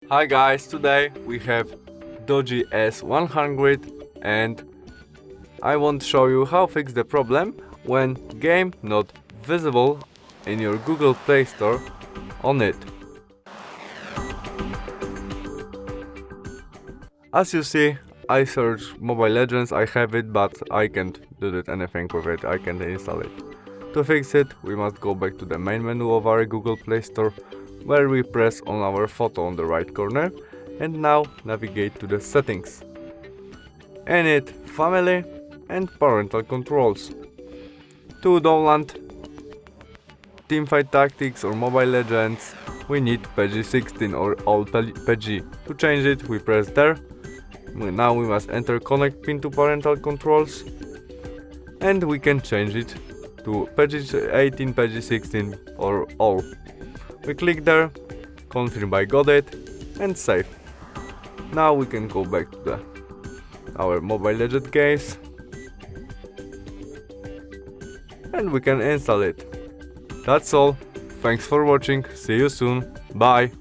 Hi guys, today we have DOOGEE S100 and I want to show you how fix the problem when game not visible in your Google Play Store on it. As you see, I search Mobile Legends, I have it, but I can't do anything with it, I can't install it. To fix it, we must go back to the main menu of our Google Play Store, where we press on our photo on the right corner, and now navigate to the settings. In it, family and parental controls. To download Teamfight Tactics or Mobile Legends, we need PEGI 16 or all PEGI. To change it, we press there. Now we must enter connect pin to parental controls, and we can change it to PEGI 18, PEGI 16 or all. We click there, confirm I got it, and save. Now we can go back to our Mobile Legends case, and we can install it. That's all. Thanks for watching, see you soon, bye!